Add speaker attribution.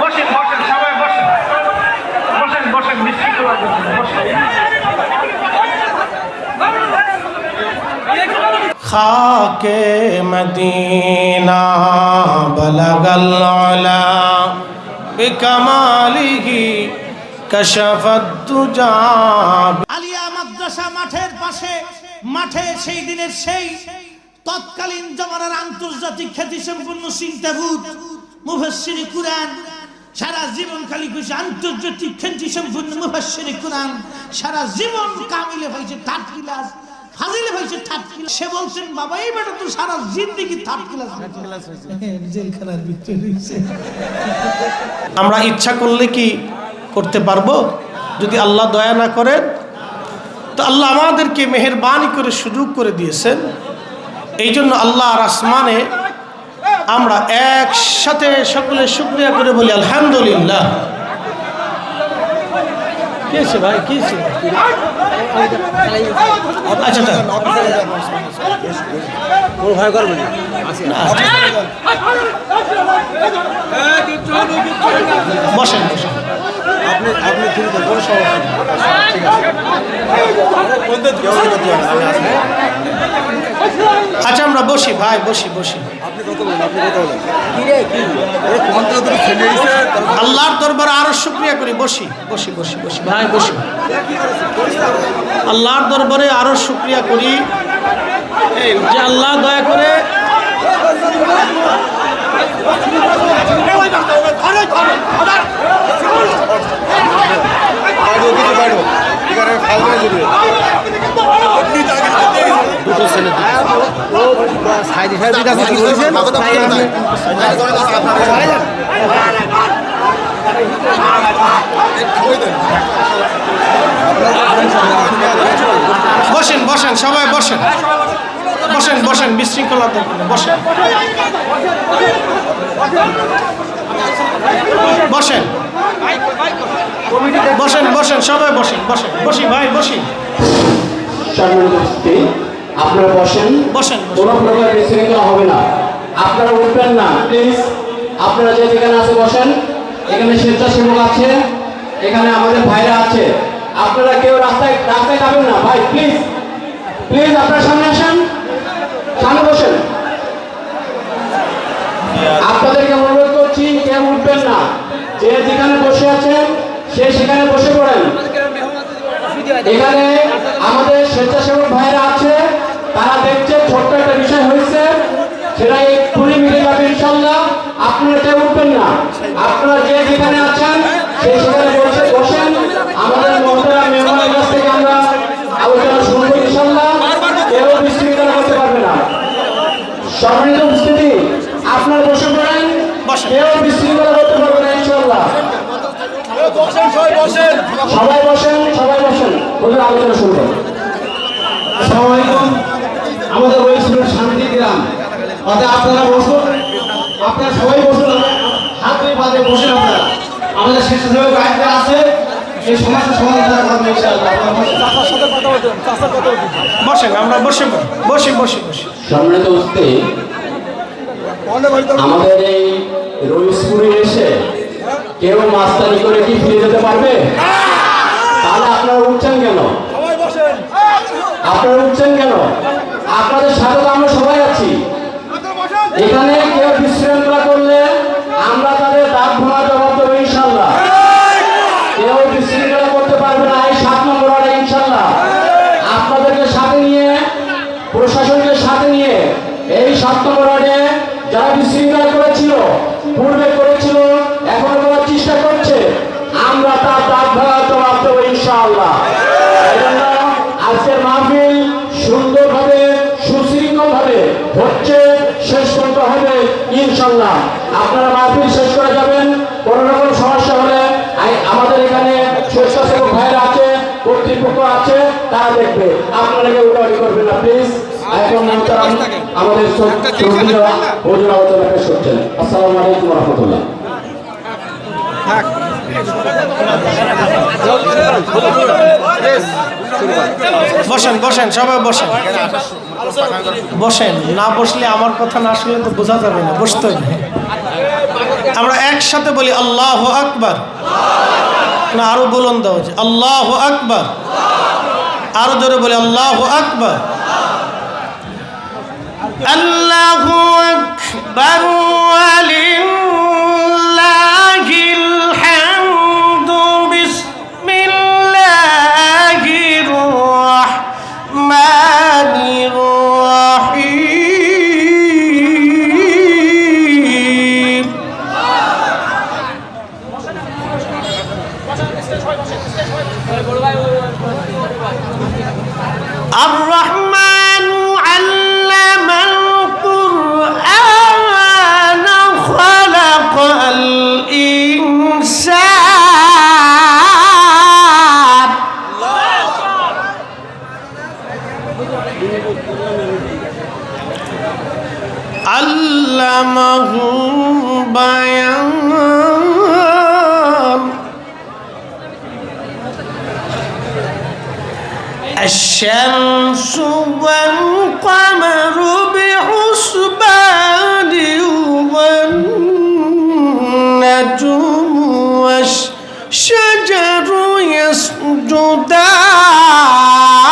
Speaker 1: বসেন বসেন সবাই বসেন বসেন বসেন মিষ্টি
Speaker 2: खाके मदीना बलगल उला बिकमालिही कशफत दुजा।
Speaker 3: আলিয়া মাদ্রাসা মাঠের পাশে মাঠে সেই দিনের সেই তৎকালীন জমানার আন্তর্জাতিক খ্যাতিসম্পন্ন চিন্তাবিদ মুফাসসিরে কুরআন সারা জীবন খালি কইছে আন্তর্জাতিক খ্যাতিসম্পন্ন মুফাসসিরে কুরআন সারা জীবন কামিলে হইছে থার্ড ক্লাস ফাজিলে হইছে থার্ড ক্লাস। সে বলছেন বাবা এই বেটা তো সারা জিন্দেগি থার্ড ক্লাস হইছে জেলখানার ভিতরে হইছে।
Speaker 2: আমরা ইচ্ছা করলে কি করতে পারবো? যদি আল্লাহ দয়া না করেন তো আল্লাহ আমাদেরকে মেহেরবানি করে সুযোগ করে দিয়েছেন। এই জন্য আল্লাহর আসমানে আমরা একসাথে সকলে শুকরিয়া করে বলি আলহামদুলিল্লাহ। কি আছে ভাই, কি আছে? আচ্ছা ভয় করবে না, বসেন বসেন। আচ্ছা আমরা বসি ভাই, বসি বসি। আল্লাহর দরবারে আরো শুকরিয়া করি, বসি বসি বসি বসি ভাই বসি। আল্লাহর দরবারে আরো শুকরিয়া করি যে আল্লাহ দয়া করে বসেন বসেন সবাই বসেন বসেন বসেন, বিশৃঙ্খলা দেখবেন, বসেন বসেন বসেন বসেন সবাই বসেন বসেন, বসি ভাই বসি।
Speaker 4: আপনারা বসেন
Speaker 2: বসেন,
Speaker 4: কোনো প্রকার বিশৃঙ্খলা হবে না, আপনারা উঠবেন না প্লিজ। আপনারা যে যেখানে আছে বসেন, এখানে স্বেচ্ছাসেবক আছে, এখানে আমাদের ভাইরা আছে, আপনারা কেউ রাস্তায় রাস্তায় যাবেন না ভাই, প্লিজ প্লিজ আপনারা সামনে আসেন, সামনে বসেন। আপনাদেরকে অনুরোধ করছি কেউ উঠবেন না, যে যেখানে বসে আছেন সে সেখানে বসে পড়েন। এখানে আমাদের স্বেচ্ছাসেবক ভাইরা আছে, তারা দেখছে ছোট্ট একটা বিষয় হয়েছে, সেটা এক্ষুনি মিলে যাবে ইনশাল্লাহ। আপনারা কেউ উঠবেন না, আপনারা যে যেখানে আছেন সে সেখানে বসেন। আমাদের মহতরা মেহমানের কাছ থেকে আমরা আলোচনা শুনবো ইনশাল্লাহ, কেউ বিশৃঙ্খলা করতে পারবে না। সম্মানিত উপস্থিতি, আপনারা বসে পড়েন, কেউ বিশৃঙ্খলা করতে পারবে না ইনশাল্লাহ। সবাই বসেন সবাই বসেন, ওদের আলোচনা শুনবো। আসসালামু আলাইকুম। আমাদের রয়েছিল শান্তি গ্রাম, অর্থাৎ আপনারা বসুন, আপনারা সবাই বসুন, হাত দুই পাতে বসেন। আপনারা আমাদের স্বেচ্ছাসেবক ভাইরা আছে, এই সমস্যা সমাধান করবে ইনশাআল্লাহ।
Speaker 2: বসেন, আমরা বসে বসি বসি বসি।
Speaker 4: সম্মানিত উপস্থিতি, আমাদের এই রইসপুরে এসে কেউ মাস্তানি করে কি ফিরে যেতে পারবে? তাহলে আপনারা উঠছেন কেন? আপনারা উঠছেন কেন? আপনাদের সাথে তো আমরা সবাই আছি। এখানে কেউ বিশৃঙ্খলা করলে আমরা তাদের দাঁত ভাঙা জবাব দেবো ইনশাল্লাহ। কেউ বিশৃঙ্খলা করতে পারবে না এই 7 নম্বর ওয়ার্ডে ইনশাল্লাহ। আপনাদেরকে সাথে নিয়ে, প্রশাসনকে সাথে নিয়ে এই 7 নম্বর ওয়ার্ডে যারা বিশৃঙ্খলা করেছিল, পূর্বে করেছিল, এখন করার চেষ্টা করছে, আমরা তার দাঁত ভাঙা জবাব দেবো ইনশাআল্লাহ। এই জন্য আজকের মাহফিল সুন্দরভাবে সুশৃঙ্খলভাবে হচ্ছে, শেষ করতে হবে ইনশাআল্লাহ। আপনারা মাহফিল শেষ করে যাবেন, কোনো রকম সমস্যা হলে আমাদের এখানে স্বেচ্ছাসেবক ভাইরা আছে, কর্তৃপক্ষ আছে, তারা দেখবে। আপনারা কেউ উঠাউঠি করবেন না প্লিজ। এখন আমাদের হুজুর আলোচনা পেশ করছেন। আসসালামু আলাইকুম ওয়া রাহমাতুল্লাহ।
Speaker 2: বসেন বসেন, সবাই বসেন বসেন। না বসলে আমার কথা না শুনলে তো বোঝা যাবে না, বসতে হবে। আমরা একসাথে বলি আল্লাহু আকবার। না আরো বলুন দাও যে আল্লাহু আকবার, আরো জোরে বলি আল্লাহু আকবার। আল্লাহু আকবার ওয়ালিল্লাহিল হামদু। বিসমিল্লাহির রাহমানির রাহিম। الرحمن علم القرآن خلق الإنسان علمه البيان الشمس والقمر بحسبان والنجم والشجر يسجدان